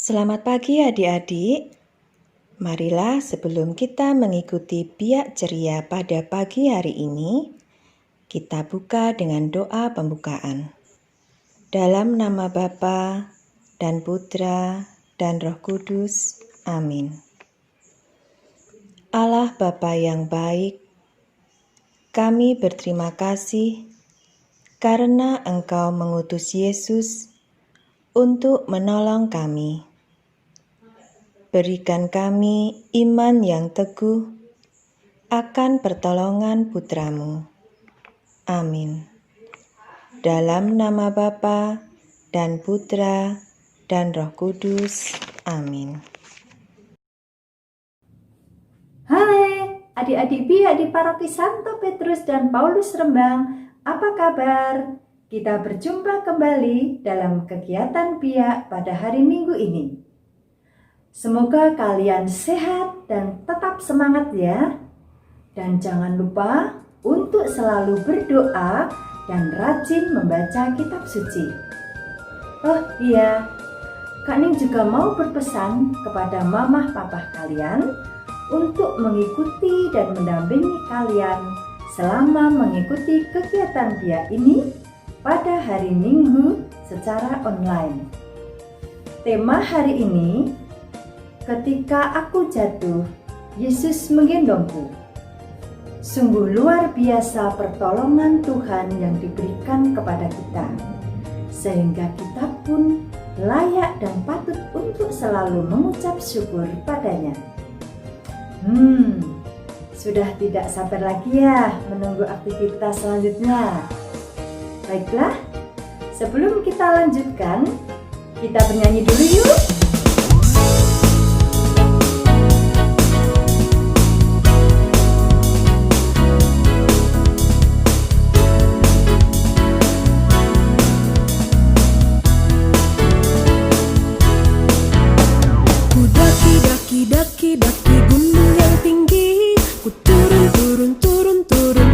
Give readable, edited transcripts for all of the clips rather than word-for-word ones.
Selamat pagi adik-adik. Marilah sebelum kita mengikuti biak ceria pada pagi hari ini, kita buka dengan doa pembukaan. Dalam nama Bapa dan Putra dan Roh Kudus. Amin. Allah Bapa yang baik, kami berterima kasih karena Engkau mengutus Yesus untuk menolong kami. Berikan kami iman yang teguh akan pertolongan Putra-Mu. Amin. Dalam nama Bapa dan Putra dan Roh Kudus. Amin. Hai adik-adik biak di Paroki Santo Petrus dan Paulus Rembang, apa kabar? Kita berjumpa kembali dalam kegiatan biak pada hari Minggu ini. Semoga kalian sehat dan tetap semangat ya. Dan jangan lupa untuk selalu berdoa dan rajin membaca kitab suci. Oh iya, Kak Ning juga mau berpesan kepada mamah papah kalian untuk mengikuti dan mendampingi kalian selama mengikuti kegiatan biak ini pada hari Minggu secara online. Tema hari ini, ketika aku jatuh, Yesus menggendongku. Sungguh luar biasa pertolongan Tuhan yang diberikan kepada kita, sehingga kita pun layak dan patut untuk selalu mengucap syukur padanya. Sudah tidak sabar lagi ya menunggu aktivitas selanjutnya. Baiklah, sebelum kita lanjutkan, kita bernyanyi dulu yuk. Daki gunung yang tinggi, ku turun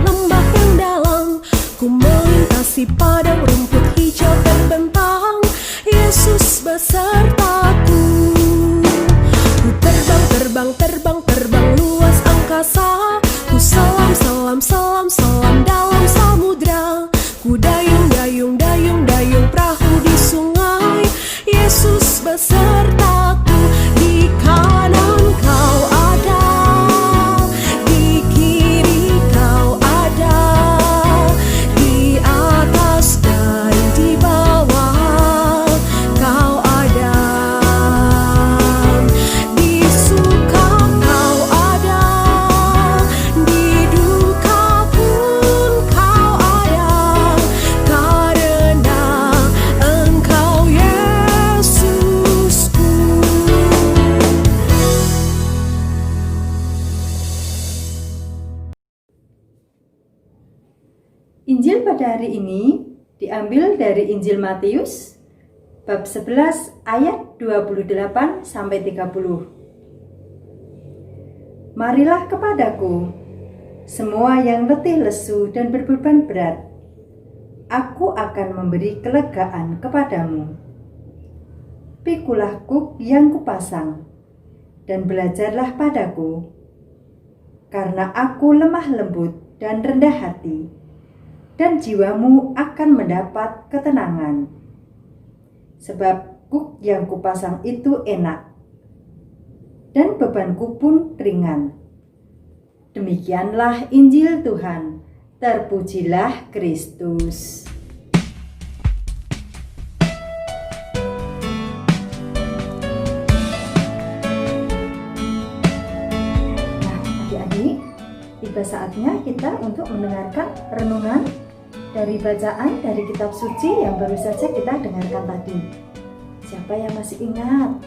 lembah yang dalam, ku melintasi padang rumput hijau terbentang, Yesus besertaku. Ku terbang luas angkasa, ku selam dalam samudra, ku dayung perahu di sungai, Yesus besertaku. Di kanan kau ada, di kiri kau ada, di atas dan di bawah kau ada, di suka kau ada, di duka pun kau ada, karena Engkau Yesusku. Injil pada hari ini diambil dari Injil Matius bab 11 ayat 28 sampai 30. Marilah kepadaku semua yang letih lesu dan berbeban berat, aku akan memberi kelegaan kepadamu. Pikulah kuk yang kupasang dan belajarlah padaku, karena aku lemah lembut dan rendah hati, dan jiwamu akan mendapat ketenangan. Sebab kuk yang kupasang itu enak, dan bebanku pun ringan. Demikianlah Injil Tuhan. Terpujilah Kristus. Nah, adik-adik, tiba saatnya kita untuk mendengarkan renungan dari bacaan dari kitab suci yang baru saja kita dengarkan tadi. Siapa yang masih ingat?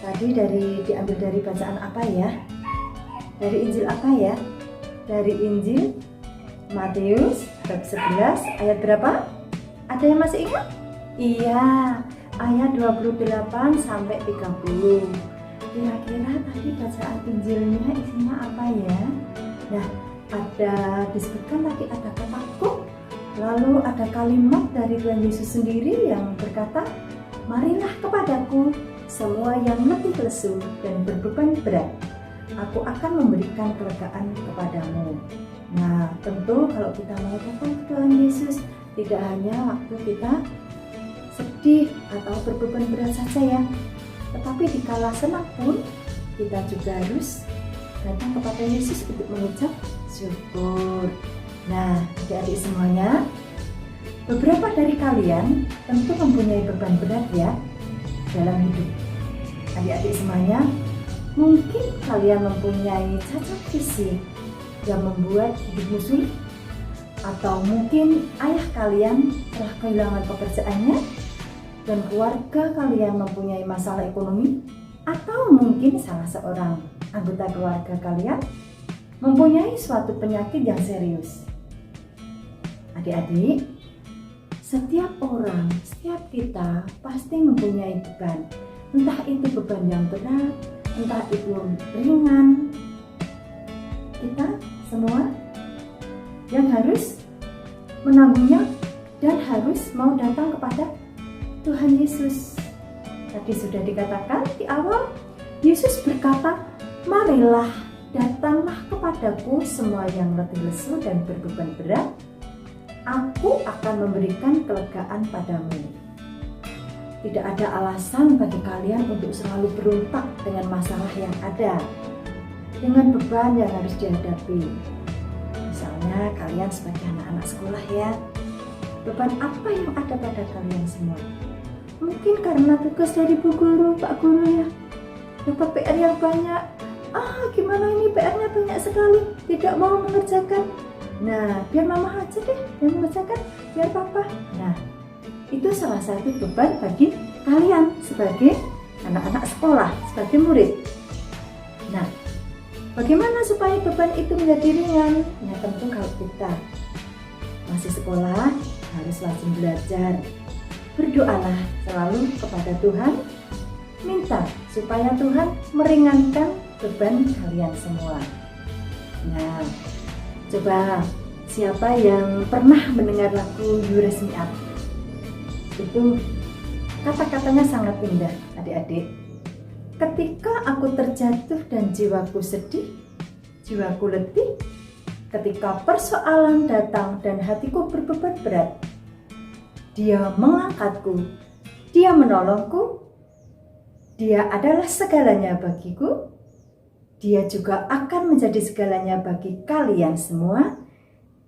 Tadi diambil dari bacaan apa ya? Dari Injil apa ya? Dari Injil Matius bab 11 ayat berapa? Ada yang masih ingat? Iya, ayat 28 sampai 30. Kira-kira tadi bacaan Injilnya isinya apa ya? Nah, disebutkan tadi ada kata kuk, lalu ada kalimat dari Tuhan Yesus sendiri yang berkata, marilah kepadaku semua yang letih lesu dan berbeban berat, aku akan memberikan kelegaan kepadamu. Nah, tentu kalau kita mau datang ke Tuhan Yesus, tidak hanya waktu kita sedih atau berbeban berat saja ya, tetapi di kala senang pun kita juga harus datang kepada Yesus untuk mengucap syukur. Nah, adik-adik semuanya, beberapa dari kalian tentu mempunyai beban berat ya dalam hidup. Adik-adik semuanya, mungkin kalian mempunyai cacat fisik yang membuat hidupmu sulit, atau mungkin ayah kalian telah kehilangan pekerjaannya dan keluarga kalian mempunyai masalah ekonomi, atau mungkin salah seorang anggota keluarga kalian mempunyai suatu penyakit yang serius. Adik-adik, setiap orang, setiap kita pasti mempunyai beban, entah itu beban yang berat, entah itu ringan. Kita semua yang harus menanggungnya dan harus mau datang kepada Tuhan Yesus. Tadi sudah dikatakan di awal, Yesus berkata, "Marilah, datanglah kepadaku semua yang letih lesu dan berbeban berat, aku akan memberikan kelegaan padamu." Tidak ada alasan bagi kalian untuk selalu berontak dengan masalah yang ada, dengan beban yang harus dihadapi. Misalnya kalian sebagai anak-anak sekolah ya, beban apa yang ada pada kalian semua? Mungkin karena tugas dari Bu Guru, Pak Guru ya, dapat PR yang banyak. Gimana ini PR-nya banyak sekali, tidak mau mengerjakan. Nah, biar mama aja deh yang mengerjakan, biar papa. Nah, itu salah satu beban bagi kalian sebagai anak-anak sekolah, sebagai murid. Nah, bagaimana supaya beban itu menjadi ringan? Ya tentu kalau kita masih sekolah harus rajin belajar. Berdoalah selalu kepada Tuhan, minta supaya Tuhan meringankan beban kalian semua. Nah, coba siapa yang pernah mendengar lagu You Raise Me Up? Itu kata-katanya sangat indah, adik-adik. Ketika aku terjatuh dan jiwaku sedih, jiwaku letih, ketika persoalan datang dan hatiku berbeban berat, Dia mengangkatku, Dia menolongku, Dia adalah segalanya bagiku, Dia juga akan menjadi segalanya bagi kalian semua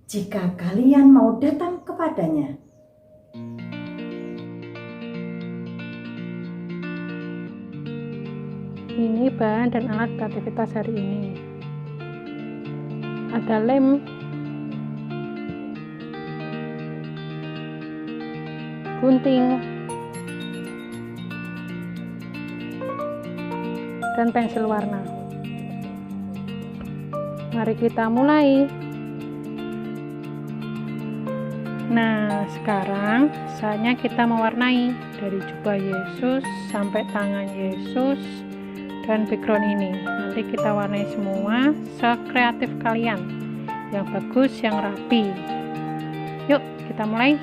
jika kalian mau datang kepadanya. Ini bahan dan alat kreativitas hari ini. Ada lem, gunting, dan pensil warna. Mari kita mulai. Nah, sekarang saatnya kita mewarnai dari jubah Yesus sampai tangan Yesus dan background ini. Nanti kita warnai semua sekreatif kalian, yang bagus, yang rapi. Yuk kita mulai.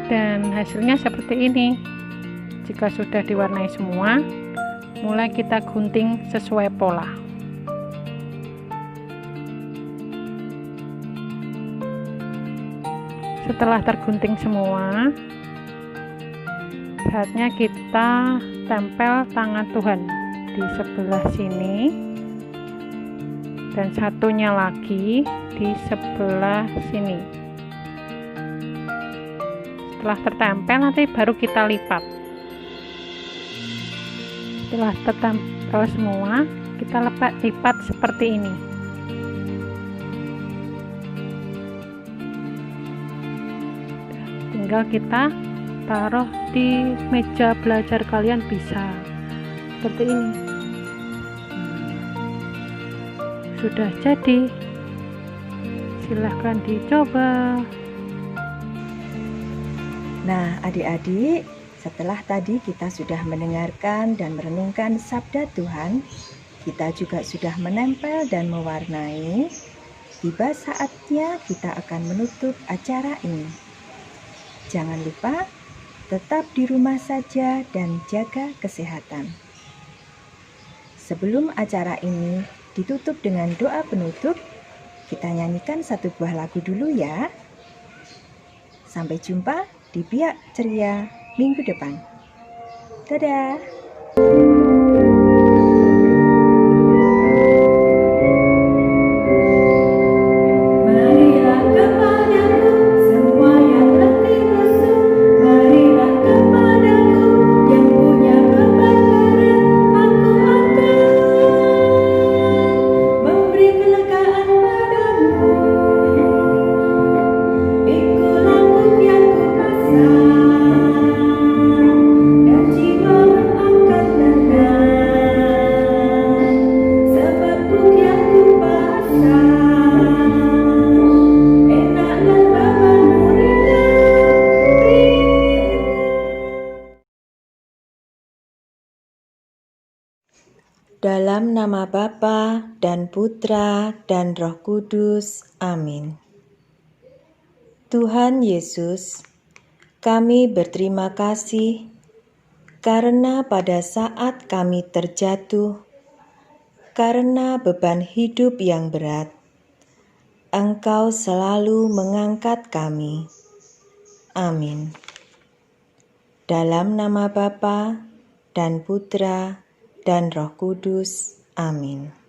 Dan hasilnya seperti ini. Jika sudah diwarnai semua, mulai kita gunting sesuai pola. Setelah tergunting semua, saatnya kita tempel tangan Tuhan di sebelah sini dan satunya lagi di sebelah sini. Setelah tertempel, nanti baru kita lipat. Setelah tertempel semua, kita lipat seperti ini. Tinggal kita taruh di meja belajar kalian, bisa seperti ini. Sudah jadi, silahkan dicoba. Nah, adik-adik, setelah tadi kita sudah mendengarkan dan merenungkan sabda Tuhan, kita juga sudah menempel dan mewarnai. Tiba saatnya kita akan menutup acara ini. Jangan lupa tetap di rumah saja dan jaga kesehatan. Sebelum acara ini ditutup dengan doa penutup, kita nyanyikan satu buah lagu dulu ya. Sampai jumpa di Biak Ceria minggu depan. Dadah. Marilah kepadaku semua yang letih lesu, marilah kepadaku yang punya beban berat, aku akan memberi kelegaan padamu. Pikul aku yang ku pasang, dan jiwamu akan tenang, sebab buk yang ku pasang enak dan bebanmu ringan. Dalam nama Bapa dan Putra dan Roh Kudus. Amin. Tuhan Yesus, kami berterima kasih karena pada saat kami terjatuh, karena beban hidup yang berat, Engkau selalu mengangkat kami. Amin. Dalam nama Bapa dan Putra dan Roh Kudus. Amin.